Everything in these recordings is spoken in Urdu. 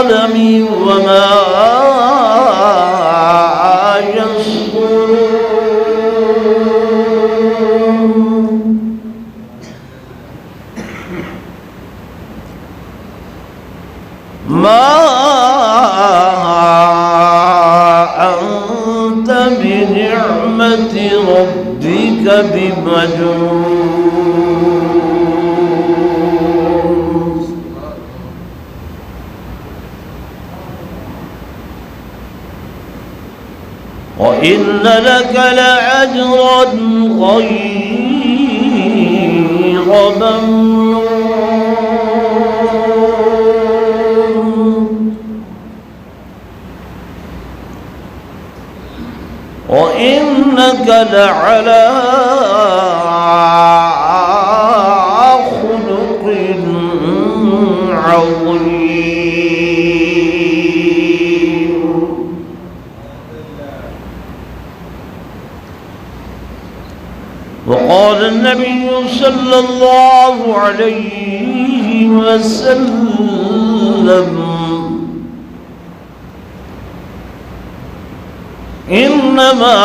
والقلم وما يسطرون ما أنت بنعمة ربك بمجنون وإن لك لأجرا غير ممنون وإنك لعلى خلق عظيم. وقال النبي صلى الله عليه وسلم إنما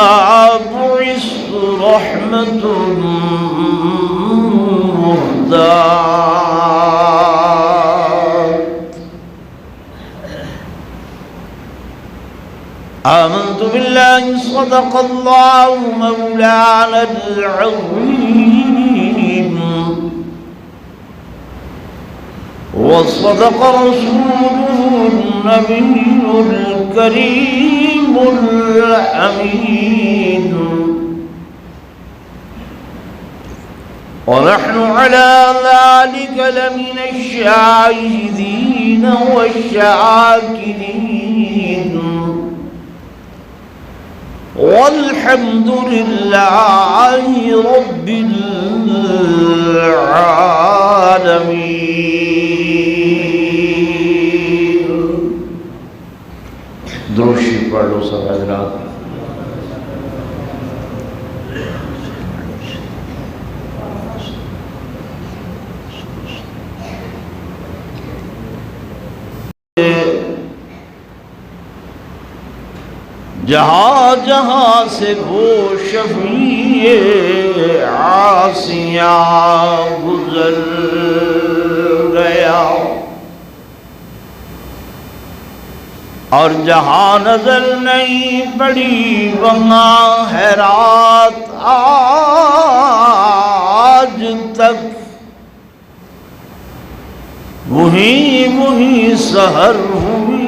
بعثت رحمة مهداة آمنت بالله صدق الله مولانا العظيم وصدق رسوله النبي الكريم الحميد ونحن على ذلك لمن الشاهدين والشاكرين والحمد لله رب العالمين. درود شریف پڑھ لو سب حضرات. جہاں جہاں سے وہ شفیع عاصیاں گزر گیا اور جہاں نظر نہیں پڑی وہاں حیرات آج تک وہی سحر ہوئی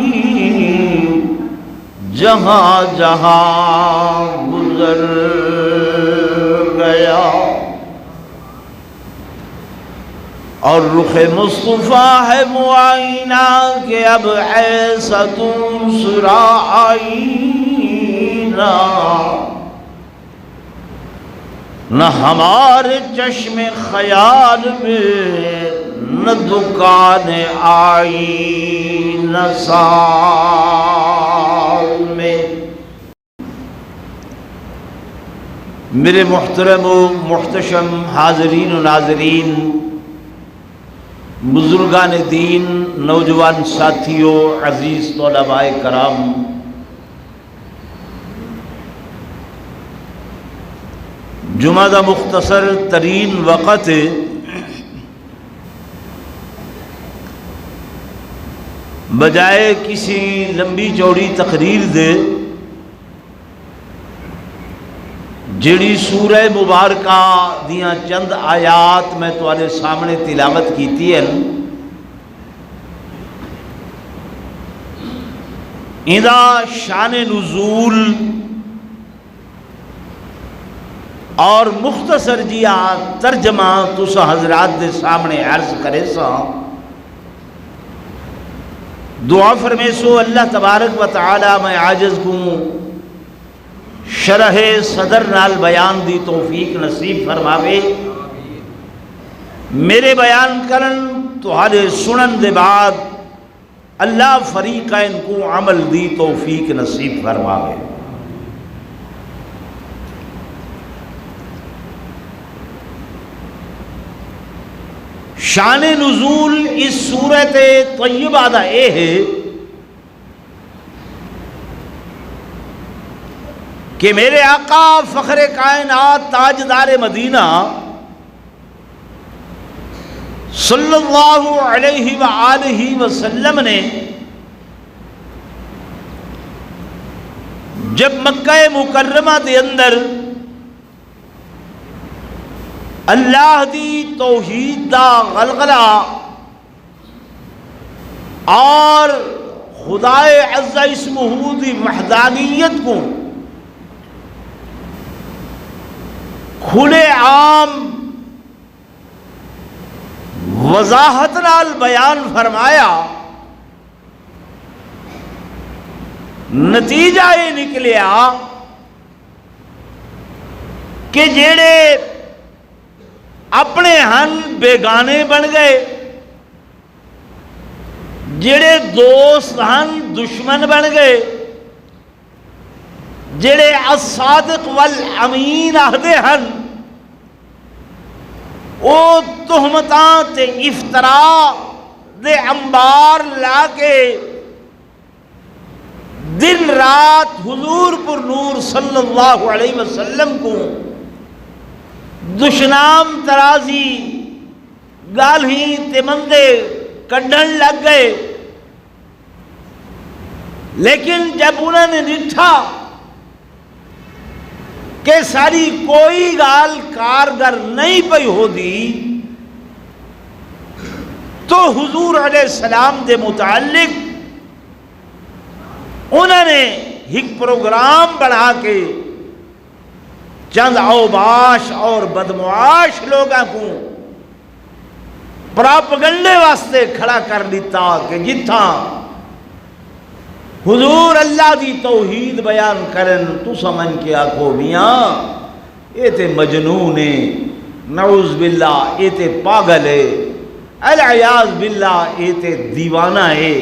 جہاں جہاں گزر گیا اور رخ مصطفیٰ ہے معائنہ کہ اب ایسا دوسرا آئینہ نہ ہمارے چشم خیال میں نہ دکان آئینہ سال میں. میرے محترم و محتشم حاضرین و ناظرین، بزرگان دین، نوجوان ساتھیوں، عزیز طلباء کرام، جمعہ دا مختصر ترین وقت بجائے کسی لمبی چوڑی تقریر دے جڑی سورہ مبارکہ دیاں چند آیات میں تواڈے سامنے تلاوت کیتی ہیں، ایندا شان نزول اور مختصر جیا ترجمہ تسا حضرات دے سامنے عرض کرے سا. دعا فرمے سو اللہ تبارک و تعالی میں عاجز کو شرح صدر نال بیان دی توفیق نصیب فرماوے. میرے بیان کرن تہاڈے سنن دے بعد اللہ فریقین کو عمل دی توفیق نصیب فرماوے. شان نزول اس سورت طیبہ دا اے ہے کہ میرے آقا فخر کائنات تاجدار مدینہ صلی اللہ علیہ وآلہ وسلم نے جب مکہ مکرمہ دے اندر اللہ دی توحید دا غلغلہ اور خدائے عز اسمہ دی وحدانیت کو کھلے عام وضاحت نال بیان فرمایا، نتیجہ یہ نکلیا کہ جیڑے اپنے ہن بیگانے بن گئے، جیڑے دوست ہن دشمن بن گئے، جیڑے الصادق والامین آہدے ہن او تہمتاں تے افطراء دے انبار لا کے دن رات حضور پر نور صلی اللہ علیہ وسلم کو دشنام ترازی گالہی تے مندے کڈن لگ گئے، لیکن جب انہوں نے ڈٹھا کہ ساری کوئی گال کارگر نہیں پئی ہو دی، تو حضور علیہ السلام دے متعلق انہوں نے ایک پروگرام بنا کے چند اوباش اور بدمعاش لوگوں کو پراپگنڈے واسطے کھڑا کر دیتا کہ جتھاں حضور اللہ دی توحید بیان کرن تو سمجھ کے آکھو میاں یہ تے مجنون ہے، نعوذ باللہ یہ تے پاگل ہے، العیاذ باللہ یہ تے دیوانہ ہے،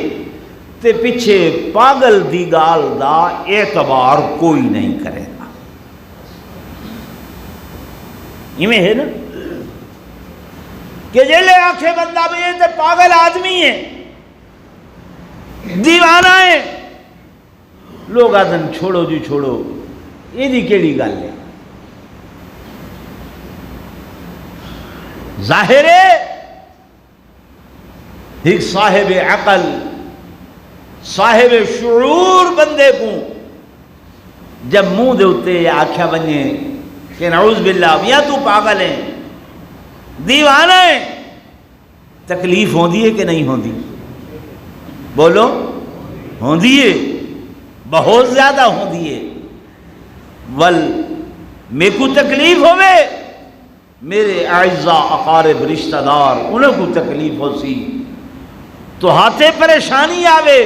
تے پیچھے پاگل دی گال دا اعتبار کوئی نہیں کرے گا۔ یہ میں ہے نا کہ جلے آنکھیں بندہ بھی یہ تے پاگل آدمی ہے، دیوانہ ہے، لوگ آدھن چھوڑو جی چھوڑو، یہ دی کیڑی گل ہے؟ ظاہر ہے ایک صاحب عقل صاحب شعور بندے کو جب منہ دے اتے آکھیا بنے کہ نعوذ باللہ یا تو پاگل ہے، دیوانہ ہے، تکلیف ہوندی ہے کہ نہیں ہوندی؟ بولو، ہوندی ہے، بہت زیادہ ہوندی ہے۔ ول میں کو تکلیف ہوئے، میرے اعزاء اقارب رشتہ دار انہیں کو تکلیف ہو سی تو ہاتھے پریشانی آوے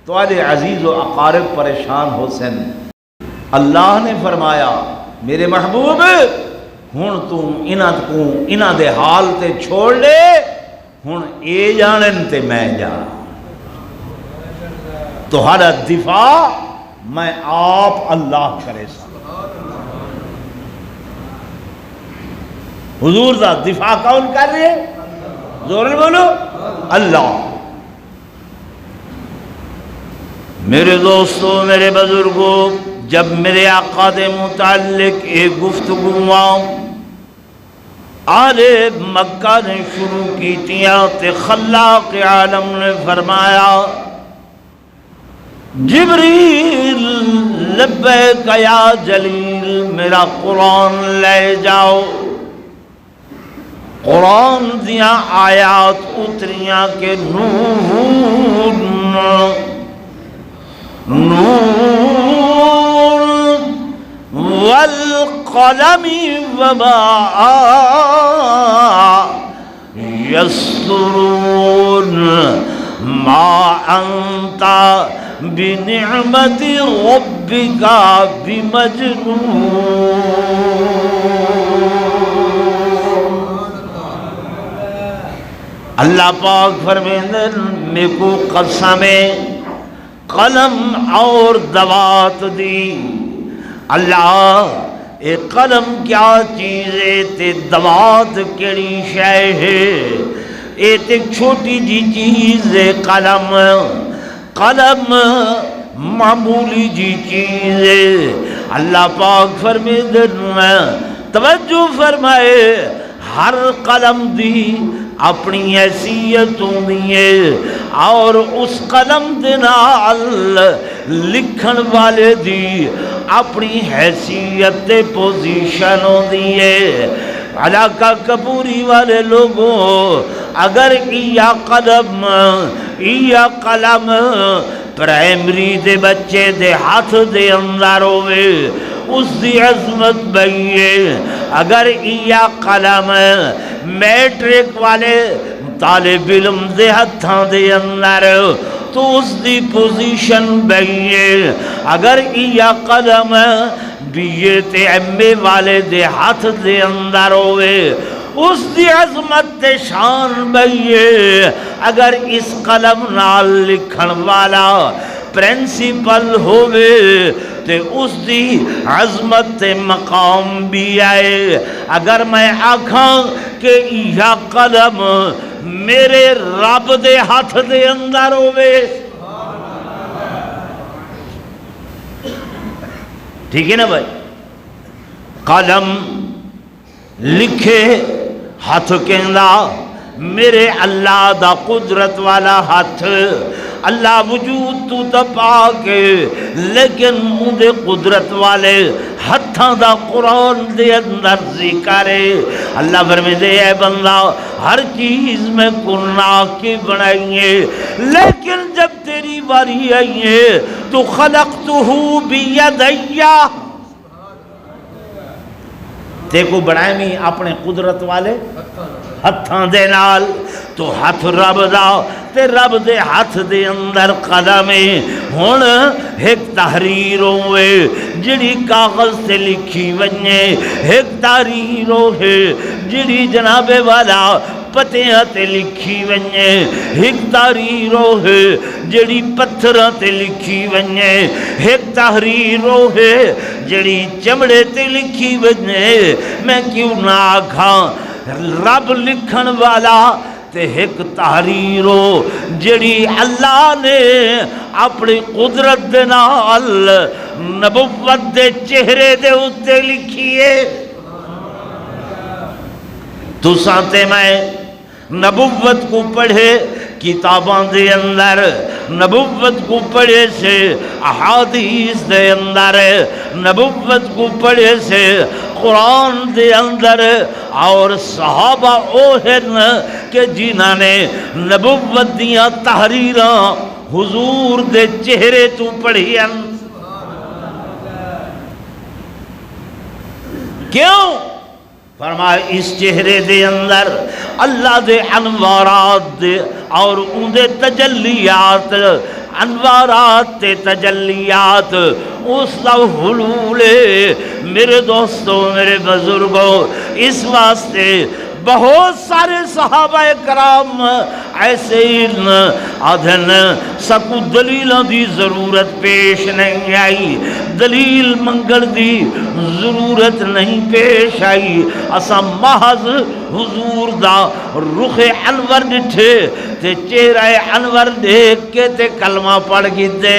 تو آدھے عزیز و اقارب پریشان ہو سن۔ اللہ نے فرمایا میرے محبوب ہن تم انہاں دے حال تے چھوڑ لے، ہن اے جانن تے میں جان، تہاڈا دفاع میں آپ اللہ کرے سا۔ حضور دا دفاع کون کر رہے ہیں؟ زور بولو، اللہ۔ میرے دوستو، میرے بزرگوں، جب میرے آقا دے متعلق ایک گفتگو آل مکہ نے شروع کی تیاں تے خلاق عالم نے فرمایا جبریل لبیک یا جلیل، میرا قرآن لے جاؤ۔ قرآن دیاں آیات اتریاں کے نون والقلم وما یسطرون ما انت بنعمت ربک بمجنون۔ اللہ پاک فرمیندن میں کو قسم قلم اور دوات دی۔ اللہ اے قلم کیا چیز ہے تے دوات کیڑی شے ہے؟ اے تے چھوٹی جی چیز ہے قلم، قلم معمولی جی چیز ہے، اللہ پاک فرمیندے میں توجہ فرمائے ہر قلم دی اپنی حیثیت ہوندی ہے اور اس قلم دے نال لکھن والے دی اپنی حیثیت پوزیشن ہوندی ہے۔ علاقہ کپوری والے لوگوں اگر یا قلم پرائمری دے بچے دے ہاتھ دے اندر ہوئے اس دی عظمت بھئیے، اگر یا قلم میٹرک والے طالب علم دے ہتھاں دے اندر تو اس دی پوزیشن بھئیے، اگر یا قلم بی اے تے ایم اے والے دے ہاتھ دے اندر ہوئے اس دی عظمت تے شان بھئیے، اگر اس قلم نال لکھن والا پرنسپل ہوئے تے اس دی عظمت تے مقام بھی آئے۔ اگر میں آکھاں کہ یہ قلم میرے رب دے ہاتھ دے اندر ہوئے، ٹھیک ہے نا بھائی، قلم لکھے ہاتھ کہندا میرے اللہ دا قدرت والا ہاتھ، اللہ وجود تو تپا کے لیکن مجھے قدرت والے ہتھاں دا قرآن دے اندر ذکر ہے۔ اللہ فرمیندے اے بندہ ہر چیز میں کننا کے بنائیے، لیکن جب تیری باری آئی ہے تو خلقتہ بیدیا، تے کو بنائے میں اپنے قدرت والے ہتھاں دے نال، تو ہاتھ رب دا تے رب دے ہاتھ دے اندر قلم ہن ایک تحریر ہوئے جڑی کاغذ تے لکھی ونجے، ایک تحریر ہوئے جڑی جناب والا پتیاں تے لکھی ونجے، ایک تحریر ہوئے جڑی پتھراں تے لکھی ونجے، ایک تحریر ہوئے جڑی چمڑے تے لکھی ونجے۔ میں کیوں نہ آکھاں رب لکھن والا تے ایک تحریر ہو جڑی اللہ نے اپنی قدرت دے نال نبوت دے چہرے دے اتے لکھیے۔ تو سانتے میں نبوت کو پڑھے کتاباں دے اندر، نبوت کو پڑھے سے احادیث دے اندر، نبوت کو پڑھے سے قرآن دے اندر، اور صحابہ اوہن کہ جنہاں نے نبوت دیاں تحریراں حضور دے چہرے تو پڑھیاں۔ کیوں؟ فرمایا اس چہرے دے اندر اللہ دے انوارات دے اور ان دے تجلیات، انوارات تے تجلیات اس دا حلول ہے۔ میرے دوستوں، میرے بزرگوں، اس واسطے بہت سارے صحابہ کرام ایسے ہی آدھن سکو دلیلوں دی ضرورت پیش نہیں آئی، دلیل منگل دی ضرورت نہیں پیش آئی، اسا محض حضور دا رخ انور ڈٹھے تے چہرہ انور دیکھ کے تے کلمہ پڑھ گئے۔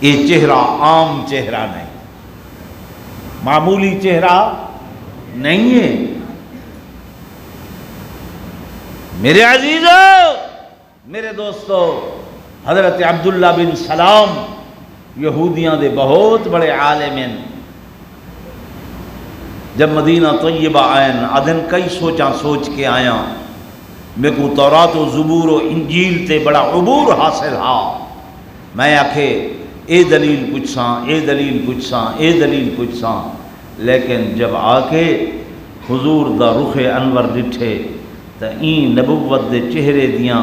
یہ چہرہ عام چہرہ نہیں، معمولی چہرہ نہیں ہے۔ میرے عزیزو، میرے دوستو، حضرت عبداللہ بن سلام یہودیاں دے بہت بڑے عالم ہیں، جب مدینہ طیبہ آئین آدھن کئی سوچاں سوچ کے آیا، میں کو تورات و زبور و انجیل تے بڑا عبور حاصل ہا، میں آکھے اے دلیل پوچھساں، اے دلیل پوچھساں، اے دلیل پوچھساں، لیکن جب آکے حضور دا رخ انور ڈٹھے تا این نبوت دے چہرے دیاں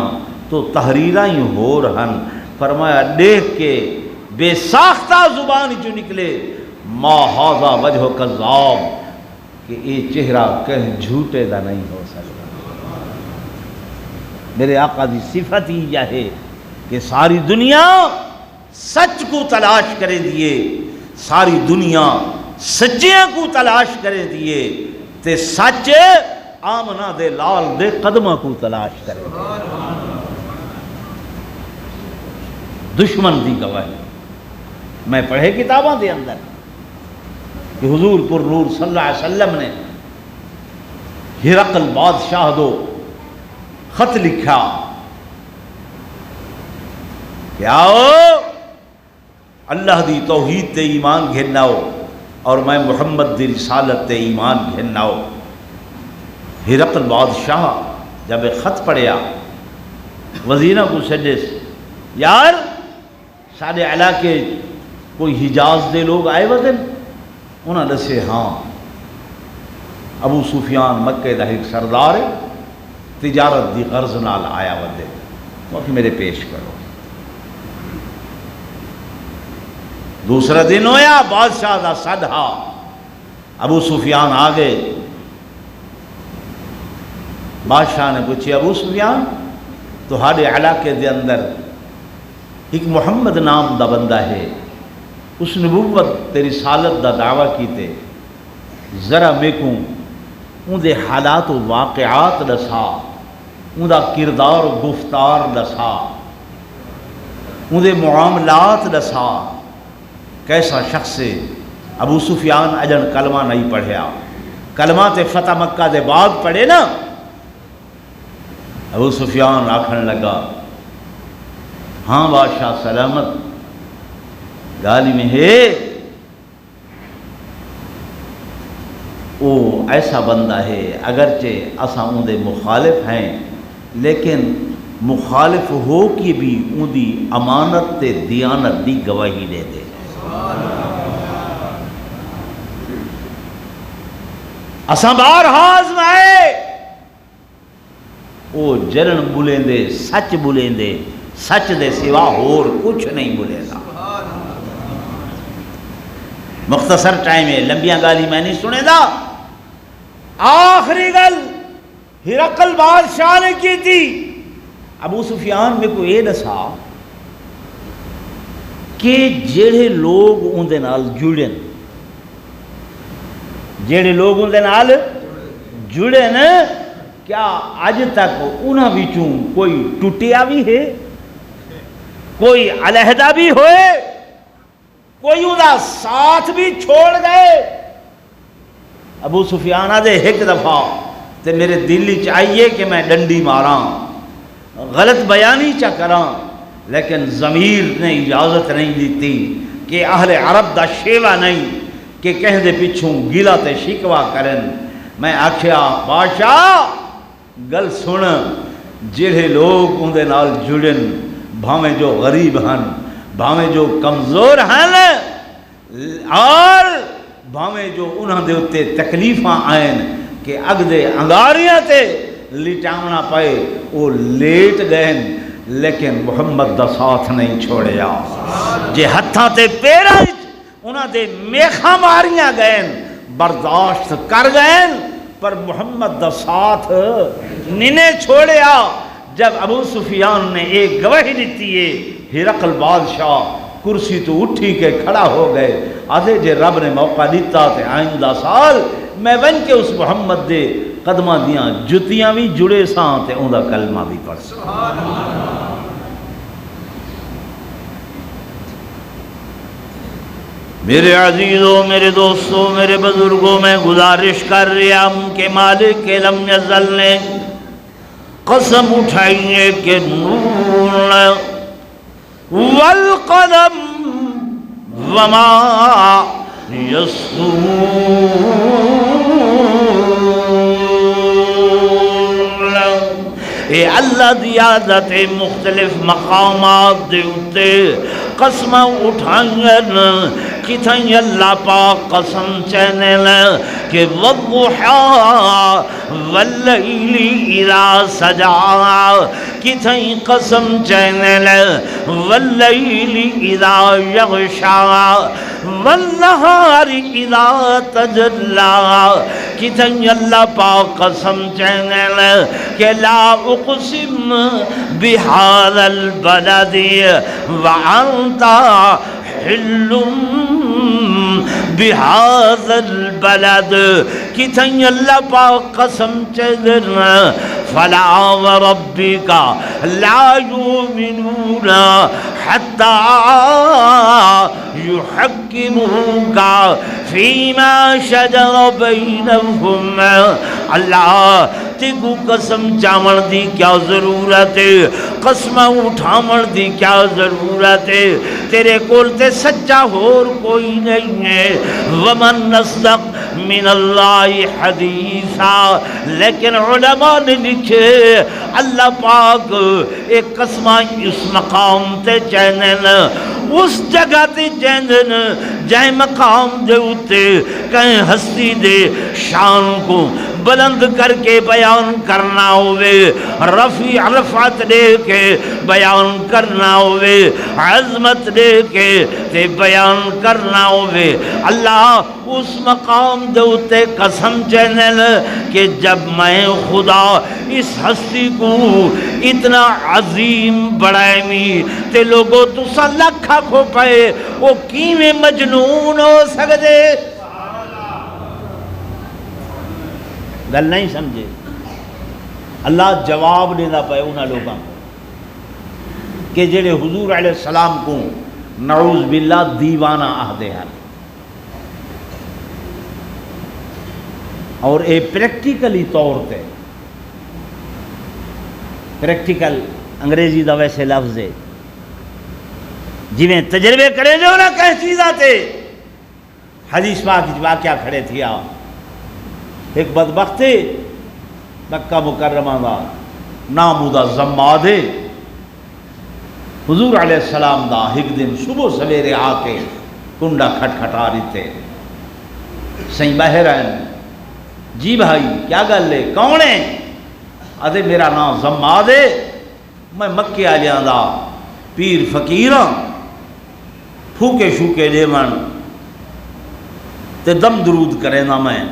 تو تحریراں ہی ہو رہن۔ فرمایا دیکھ کے بے ساختہ زبان جو نکلے، ما ھذا وجہ کذاب، کہ یہ چہرہ کہیں جھوٹے دا نہیں ہو سکتا۔ میرے آقا دی صفت ہی یہ ہے کہ ساری دنیا سچ کو تلاش کرے دیے، ساری دنیا سچیاں کو تلاش کرے دیے، تے سچ آمنہ دے لال دے قدمہ کو تلاش کرے دیے۔ دشمن دی گواہی میں پڑھے کتاباں دے اندر کہ حضور پر نور صلی اللہ علیہ وسلم نے ہرقل بادشاہ دو خط لکھا کہ آؤ اللہ دی توحید تے ایمان گھناؤ اور میں محمد دی رسالت تے ایمان گھناؤ۔ ہرقل بادشاہ جب ایک خط پڑھیا وزیرہ کو سجس یار سارے علاقے کوئی حجاز دے لوگ آئے وزن انہاں دسے ہاں ابو سفیان مکہ دا ایک سردار ہے تجارت دی غرض نال آیا ودے وہ کہ میرے پیش کرو۔ دوسرا دن ہویا بادشاہ دا صدحہ ابو سفیان آگے بادشاہ نے پوچھے ابو سفیان تہاڈے علاقے دے اندر ایک محمد نام دا بندہ ہے اس نبوت تے رسالت دا دعویٰ کیتے ذرا میکوں ان دے حالات و واقعات دسا ان دا کردار و گفتار دسا ان دے معاملات دسا کیسا شخص ہے۔ ابو سفیان اجن کلمہ نہیں پڑھیا کلمہ تے فتح مکہ دے بعد پڑھے نا ابو سفیان آکھن لگا ہاں بادشاہ سلامت گالی میں ہے وہ ایسا بندہ ہے اگرچہ اساں ان دے مخالف ہیں لیکن مخالف ہو کے بھی ان دی امانت تے دیانت دی گواہی دے دے۔ اساں بار آزمائے وہ جرن بولیں دے سچ بولیں دے سچ دے سوا اور کچھ نہیں بولے گا۔ مختصر ٹائم ہے لمبیاں گالی میں نہیں سنے دا۔ آخری گل ہرقل بادشاہ نے کی تھی ابو سفیان میں کو یہ دسا کہ جڑے لوگ ان دے نال جڑن جڑے لوگ ان دے نال جڑن کیا اج تک انہاں وچوں کوئی ٹوٹیا بھی ہے کوئی علیحدہ بھی ہوئے کوئی انہا ساتھ بھی چھوڑ گئے؟ ابو سفیان دے ایک دفعہ تے میرے دل چاہیے کہ میں ڈنڈی ماراں غلط بیانی چا کراں لیکن ضمیر نے اجازت نہیں دیتی کہ اہل عرب دا شیوا نہیں کہ کہہ دے پچھوں گیلا تے شکوا کرن۔ میں آکھیا بادشاہ گل سن جڑے لوگ ان دے نال جڑن بھاویں جو غریب ہن بھاویں جو کمزور ہن اور بھاویں جو انہاں دے اتے تکلیفاں آئین کہ اگ دے انگاریاں تے لٹاونا پائے وہ لیٹ گئن لیکن محمد دا ساتھ نہیں چھوڑیا۔ جے ہتھاں تے پیراں انہاں دے میخاں ماریاں گئن برداشت کر گئن پر محمد دا ساتھ ننے چھوڑیا۔ جب ابو سفیان نے ایک گواہی دیتی ہے ہرقل بادشاہ کرسی تو اٹھی کے کھڑا ہو گئے آدھے جے رب نے موقع دیتا تے آئندہ سال میں بن کے اس محمد دے قدمہ دیاں جتیاں بھی جڑے ساں تے اندہ کلمہ بھی پڑھ سکتا۔ میرے عزیزوں میرے دوستوں میرے بزرگوں میں گزارش کر رہا ہوں کہ مالک کے لم یزل نے قسم اٹھائیے کہ نون والقلم وما یسطرون۔ اے اللہ دی عادت مختلف مقامات دے اتے قسم اٹھائیں کتھائیں اللہ پاک قسم چہنے لیں کہ والضحا واللیل اذا سجا کتھائیں قسم چہنے لیں واللیل اذا یغشا والنہار اذا تجلا کتھائیں اللہ پاک قسم چہنے لیں کہ لا اقسم بہذا البلد وانت حل بہذا البلد کتھائیں اللہ پاک قسم چہنے فلا وربک لا یؤمنون حتی یحکموک فیما شجر بینہم. اللہ تیکو قسم چاون دی کیا ضرورت ہے، قسم اٹھاون دی کیا ضرورت ہے، تیرے کول تے سچا ہور کوئی نہیں ہے. ومن نصدق من اللہ حدیثا. لیکن علماء نے لکھے اللہ پاک ایک قسمہ اس مقام تے چینن، اس جگہ تے چینن جائے مقام دے اتے کہیں ہستی دے شان کو بلند کر کے بیان کرنا ہوئے، رفیع رفعت دے کے بیان کرنا ہوئے، عظمت دے کے تے بیان کرنا ہوئے. اللہ اس مقام دے اتے قسم چینل کہ جب میں خدا اس ہستی کو اتنا عظیم بڑھائیں تے لوگوں تو سا لکھا کھو پائے وہ کیویں مجنون ہو سکتے. گل نہیں سمجھے. اللہ جواب دینا پائے انہاں لوگاں کہ جڑے حضور علیہ السلام کو نعوذ باللہ دیوانہ آہدے ہیں اور اے پریکٹیکلی طور تے، پریکٹیکل انگریزی دا ویسے لفظ ہے جی میں تجربے کرے جو نہ کہیں چیزاں تے. حدیث پاک واقعہ کھڑے تھیا ایک بدبخت ہے مکہ مکرمہ دا نام دا زماد ہے. حضور علیہ السلام دا ایک دن صبح سویرے آ کے کنڈا کھٹکھٹا رہی تھے. سہیں باہر آئیں، جی بھائی کیا گل ہے، کون ہے؟ آدھے میرا نام زماد ہے، میں مکے آلیاں دا پیر فقیر ہاں، پھوکے شوکے دیون تے دم درود کرے نا میں،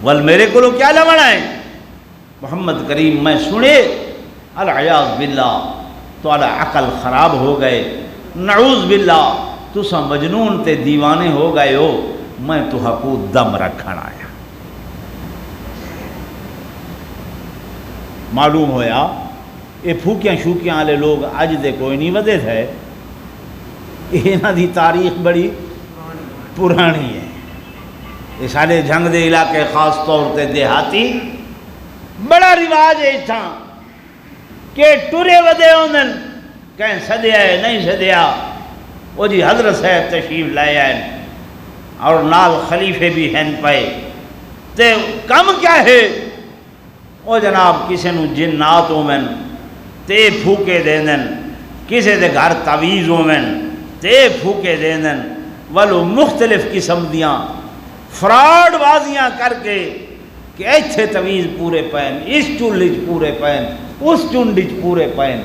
ول میرے کو کیا لمنا ہے؟ محمد کریم میں سنے العیاذ باللہ تو عقل خراب ہو گئے، نعوذ باللہ تسا مجنون تے دیوانے ہو گئے ہو، میں تو کو دم رکھن آیا. معلوم ہویا یہ پھوکیاں شوکیاں والے لوگ اج دے کوئی نہیں ودے تھے، انہاں دی تاریخ بڑی پرانی ہے. یہ سارے جنگ دے علاقے خاص طور تے دیہاتی بڑا رواج ہے اتھاں کہ ٹرے ودے ہوندن، کہیں سدیا ہے نہیں سدیا، وہ جی حضرت صاحب تشریف لائے ہیں اور نال خلیفے بھی ہیں پائے تے کم کیا ہے؟ وہ جناب کسے نو جنات ہومن تے پھوکے دیندن، کسے دے گھر تعویذ ہومن تے پھوکے دیندن، ولو مختلف قسم دیاں فراڈ بازیاں کر کے کہ ایتھے تعویذ پورے پین، اس چولج پورے پین، اس چونڈج پورے پین.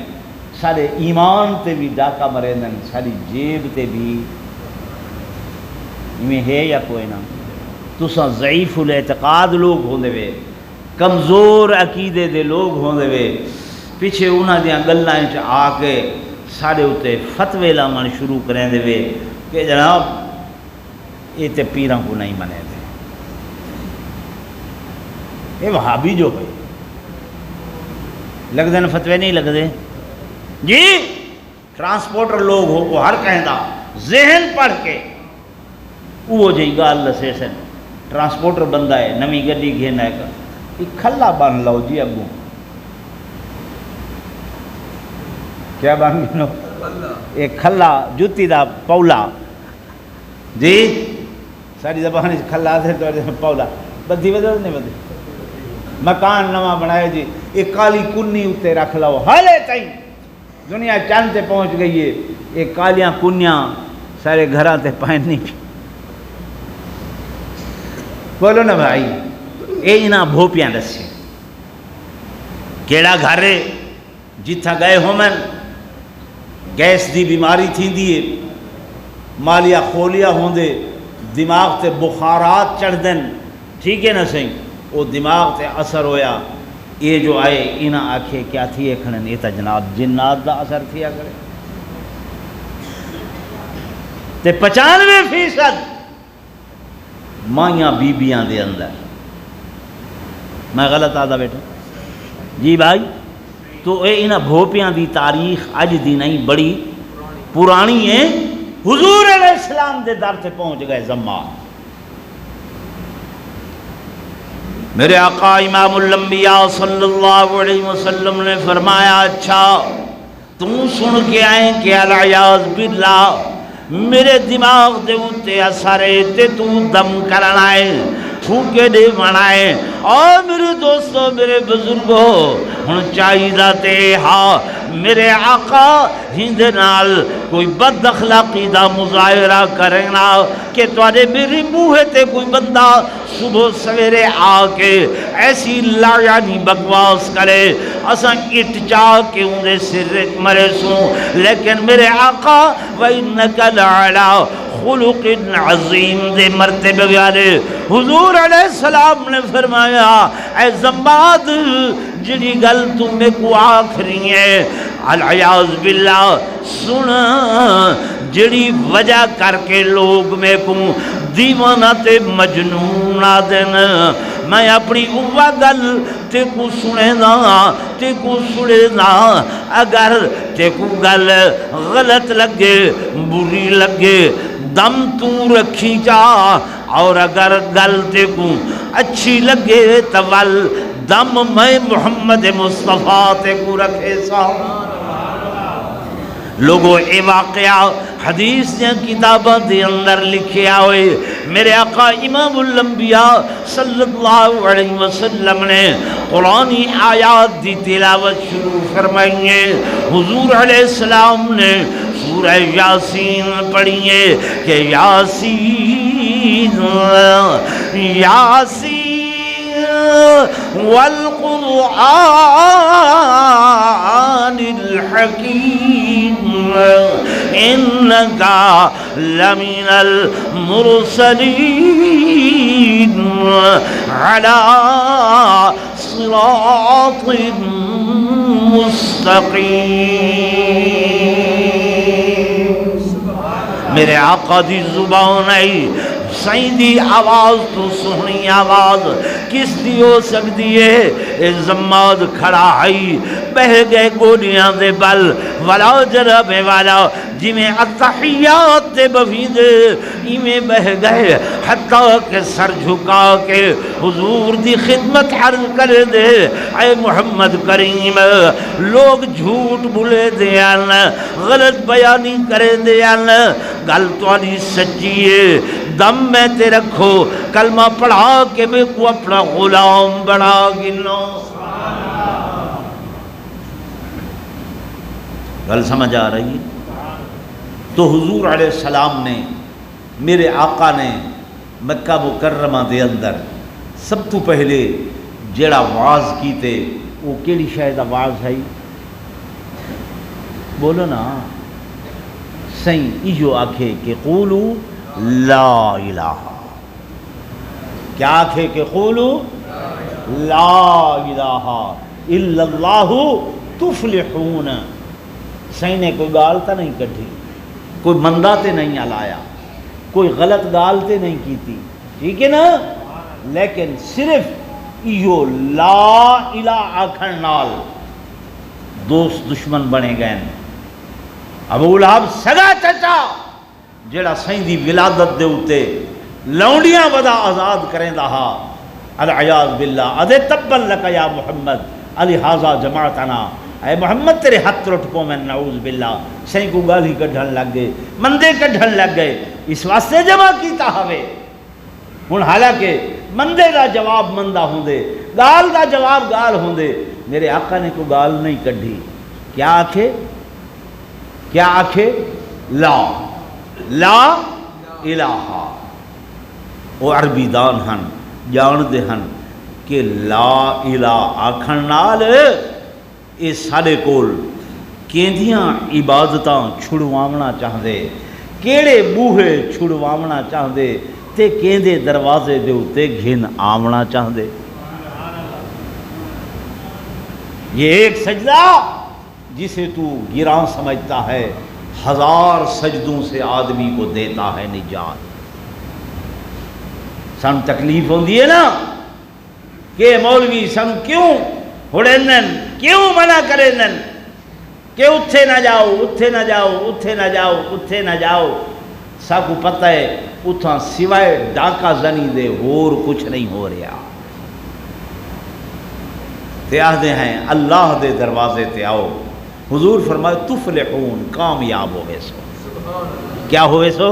سارے ایمان تے بھی ڈاکہ مرینن، ساری جیب تے بھی میں ہے یا کوئی نہ. تساں ضعیف الاعتقاد لوگ ہوندے وے، کمزور عقیدے دے لوگ ہوندے وے، پیچھے انہاں دیاں گلاں وچ آ کے سارے اتے فتوے لاون شروع کریں دے وے کہ جناب یہ تے پیراں کو نہیں منے دے، یہ وہابی جو ہے لگ دن فتوے نہیں لگ دے جی. ٹرانسپورٹر لوگ ہو وہ ہر کہندا ذہن پڑھ کے وہ جی گال لسے سن ٹرانسپورٹر بندہ ہے نمی گڈی گھن ہے ایک کھلا بن لو جی ابو، کیا بن گنو؟ ایک کھلا جوتی دا پولا جی، ساری زبان کھلا سے تو پولا بدھی بدل نہیں بدھی. مکان نواں بنائے جی، ایک کالی کنی اتنے رکھ لو، ہالے تائیں دنیا چاند تے پہنچ گئی ہے، ایک کالیاں کنیاں سارے گھراں تے پائن نہیں پی. بولو نا بھائی، اے انہاں بھوپیاں دسے کیڑا گھر ہے جتھا گئے ہومن گیس دی بیماری تھی دیئے، مالیا خولیا ہوندے، دماغ تے بخارات چڑھ دن، ٹھیک ہے نا سہیں، وہ دماغ تے اثر ہویا، یہ جو آئے انہاں آکھے کیا تھی کھڑن، یہ تا جناب جنات دا اثر تھیا کرے. تے 95% مائیاں بیبیاں دے اندر. میں غلط آدھا بیٹا جی بھائی؟ تو اے انہاں بھوپیاں دی تاریخ اج دی نہیں بڑی پرانی ہے، حضور علیہ السلام دے در سے پہنچ گئے زماد۔ میرے آقا امام الانبیاء صلی اللہ علیہ وسلم نے فرمایا اچھا تم سن کے آئیں کہ العیاذ باللہ میرے دماغ دے اتے اثر ہے تے تو دم کرنا ہے، پھوکے دے منائے۔ اور میرے دوستو میرے بزرگو ہن چاہیے تے ہاں میرے آقا ہند نال کوئی بد اخلاقی دا مظاہرہ کرے نا کہ تواڈے میری منہ تے کوئی بندہ صبح سویرے آ کے ایسی لایانی بکواس کرے اساں اٹ چاہ کے اندے سر مرے سوں، لیکن میرے آقا وَإِنَّكَ لَعَلَىٰ خُلُقٍ عَظِيمٍ دے مرتبے والے حضور علیہ السلام نے فرمایا اے زماد جڑی گل تمہیں کو آخری ہے العیاذ باللہ سن، جڑی وجہ کر کے لوگ میں کو دیوانہ تے مجنون آدن میں اپنی اوہ گل تے کو سنے نا تے کو سنے نا، اگر تے کو گل غلط لگے بری لگے دم تو رکھی جا، اور اگر گل تے کو اچھی لگے تو ول دم میں محمد مصطفیٰ تے کو رکھے سا۔ لوگوں اے واقعہ حدیث دے کتاباں دے اندر لکھیا ہوئے، میرے آقا امام الانبیاء صلی اللہ علیہ وسلم نے قرآنی آیات دی تلاوت شروع فرمائیے، حضور علیہ السلام نے سورہ یاسین پڑھیے کہ یاسین یاسین والقرآن الحکیم انکا لمن المرسلین علی صراط مستقیم۔ میرے آقا دی زبان آئی سائیں دی آواز تو سہنی آواز کس دی ہو سکتی ہے؟ اے زماد کھڑا ہے بہ گئے گوڑیاں دے بل ولا جرب والا جی میں اتحیات دے بفید ایمیں بہ گئے، حتیٰ کہ سر جھکا کے حضور دی خدمت عرض کر دے اے محمد کریم لوگ جھوٹ بولے دیان غلط بیانی کرے دیان گل تواڈی سچی ہے، دم میں تے رکھو کلمہ پڑھا کے میں کو اپنا غلام بنا گنو۔ گل سمجھ آ رہی ہے؟ تو حضور علیہ السلام نے میرے آقا نے مکہ مکرمہ دے اندر سب تو پہلے جڑا واز کیتے وہ کیڑی شاید آواز ہے؟ بولو نا سائیں ایجو آکھے کہ قولو لا الہ، کیا آکھے کہ قولو لا الہ الا اللہ تفلحون۔ سائیں نے کوئی گال تا نہیں کٹھی، کوئی مندہ تے نہیں علایا، کوئی غلط گال تے نہیں کیتی، ٹھیک ہے نا؟ لیکن صرف ایو لا الہ آکھن نال دوست دشمن بنے گئے۔ ابو لہب سگا چچا جڑا سائیں دی ولادت دے اتے لونڈیاں ودا آزاد کریں دہا العیاذ باللہ ادھے تبن لکا یا محمد علی حاضہ جماعتنا، اے محمد تیرے ہاتھ رٹ کو میں نعوذ باللہ سائیں کو گالی کڈھن لگ گئے، مندے کڈھن لگ گئے، اس واسطے جمع کیتا ہوئے ہن حالانکہ مندے دا جواب مندہ ہوں دے گال دا جواب گال ہوں دے۔ میرے آقا نے کو گال نہیں کڈھی، کیا آکھے؟ کیا آکھے؟ لا الہ۔ وہ عربی دان ہن جان دے ہن کہ لا الہ آکھن نال اے ساڈے کول کیندیاں عبادتاں چھڑواونا چاہدے، کیڑے بوہے چھڑواونا چاہدے تے کیندے دروازے دے اتے گھن آونا چاہدے۔ یہ ایک سجدہ جسے تو گراں سمجھتا ہے 1000 سجدوں سے آدمی کو دیتا ہے نجات۔ سن تکلیف ہوندی ہے نا کہ مولوی سن کیوں ہڑنن کیوں منع کرنن، کہ اتھے نہ جاؤ، اتھے نہ جاؤ، اتھے نہ جاؤ، اتھے نہ جاؤ، سب کو پتہ ہے اتھاں سوائے ڈاکہ زنی دے اور کچھ نہیں ہو رہا، تے آہدے ہیں اللہ دے دروازے تے آؤ۔ حضور فرمائے تفلحون، کامیاب ہوئے سو۔ کیا ہوئے سو؟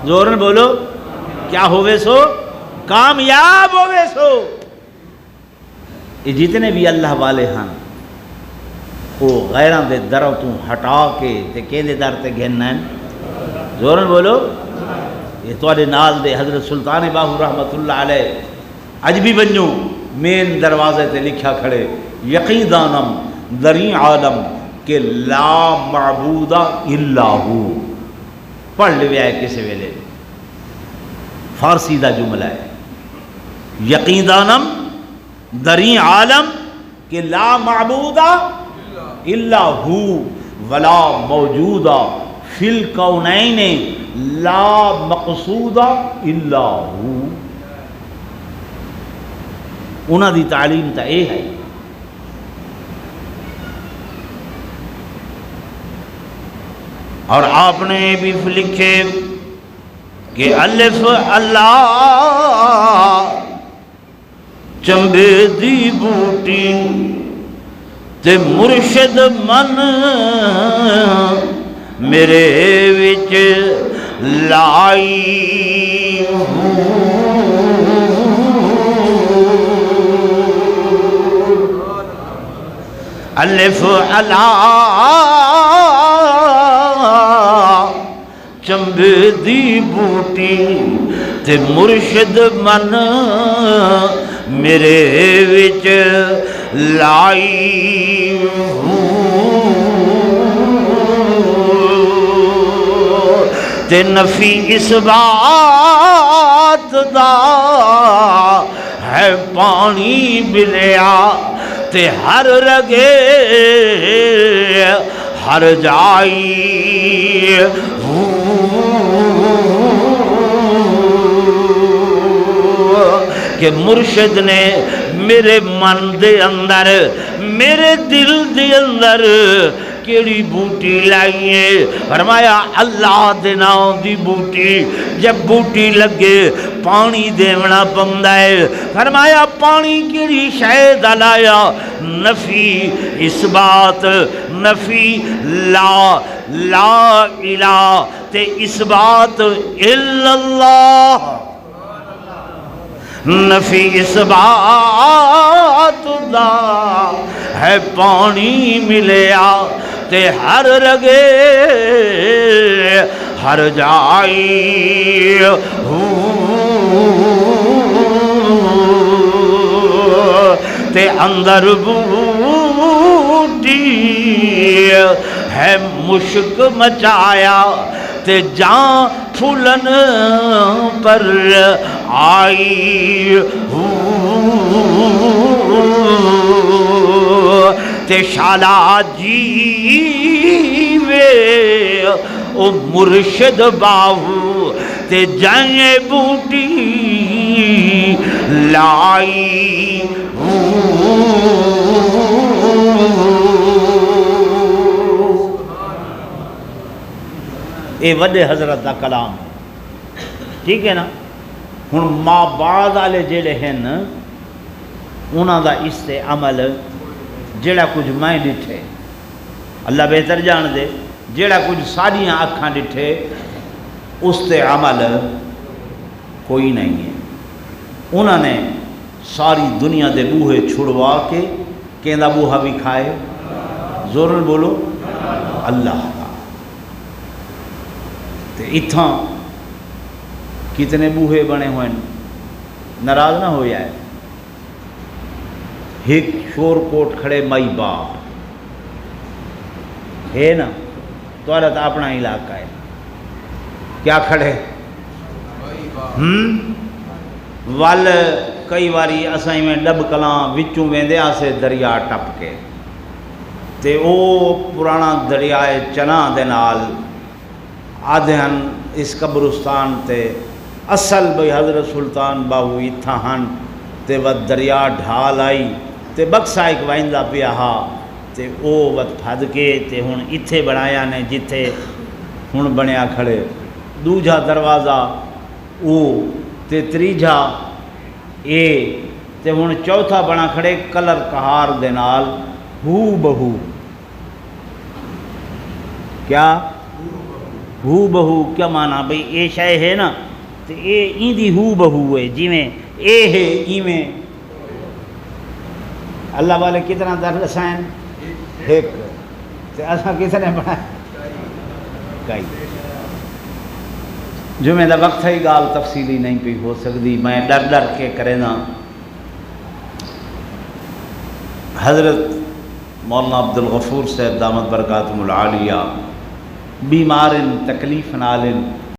زورن بولو، کیا ہوئے سو؟ کامیاب ہوئے سو۔ یہ جتنے بھی اللہ والے ہیں وہ غیران دے دروں تو ہٹا کے تے کہندے در تے گھننا ہے۔ زورن بولو، یہ توڑے نال دے حضرت سلطان باہو رحمت اللہ علیہ اج بھی بنیوں مین دروازے تے لکھا کھڑے یقین دانم دریں عالم کہ لا معبود الا ہو۔ پڑھ لیا ہے کسی ویلے، فارسی دا جملہ ہے، یقین دانم دریں عالم کہ لا معبود الا ہو ولا موجود فی الکونین لا مقصود الا ہو۔ انہاں دی تعلیم تا اے ہے۔ اور آپ نے بھی لکھے کہ الف اللہ چمبے دی بوٹی تے مرشد من میرے وچ لائی الف اللہ چمبے دی بوٹی تے مرشد من میرے وچ لائی تے نفی اس بات دا ہے پانی بلیا تے ہر رگے ہر جائی کہ مرشد نے میرے من دے اندر میرے دل دے اندر کیڑی بوٹی لائیے، فرمایا اللہ دے نام دی بوٹی، جب بوٹی لگے پانی دیونا پمدا ہے، فرمایا پانی کیڑی شے دا لایا، نفی اس بات، نفی لا لا الہ تے اس بات الا اللہ، نفی اس بات دا ہے پانی ملیا تے ہر رگے ہر جائی تے اندر بوٹی ہے مشک مچایا تے جان پھولن پر آئی تے شالا جیوے او مرشد باہو تے جائیں بوٹی لائی اے وڈے حضرت دا کلام، ٹھیک ہے نا۔ ہن ماں بعد والے جڑے ہیں انہاں دا اس تے عمل جڑا کچھ میں ڈٹھے اللہ بہتر جان دے، جڑا کچھ ساریاں اکھاں ڈٹھے اس تے عمل کوئی نہیں ہے۔ انہوں نے ساری دنیا دے بوہے چھڑوا کے کہندا بوہا بھی کھائے، زورن بولو اللہ کا۔ تے اتھاں کتنے بوہے بنے ہوئے ناراض نہ ہو جائے، ایک شور کوٹ کھڑے مائی باپ ہے نا، تو اپنا علاقہ ہے، کیا کھڑے ول کئی باری اسائیں میں ڈب کلاں وچوں ویندے آسے دریا ٹپ کے تے او پرانا دریائے چناں دے نال آدھے ہن اس قبرستان تے اصل بھئی حضرت سلطان باہو اتھا ہن تے وہ دریا ڈھال آئی تے بکسا ایک وائندہ پیا ہا تے او وت پھد کے تے ہن اتھے بنایا نے جتھے ہن بنیا کھڑے دوجا دروازہ او تے تریجا اے تے ہن چوتھا بنا کھڑے کلر کہار دے نال ہو بہو کیا ہو بہو کیا معنی بھئی اے شے ہے نا تے اے ایندی ہو بہو ہے جویں اے ہے ایویں اللہ والے کتنا در رسائن ایک تے اساں کس نے بنایا کئی جمعے دا وقت ہی گال تفصیلی نہیں پی ہو سکتی میں ڈر کے کرے نا حضرت مولانا عبدالغفور صاحب دامت برکاتہم العالیہ بیمار تکلیف نال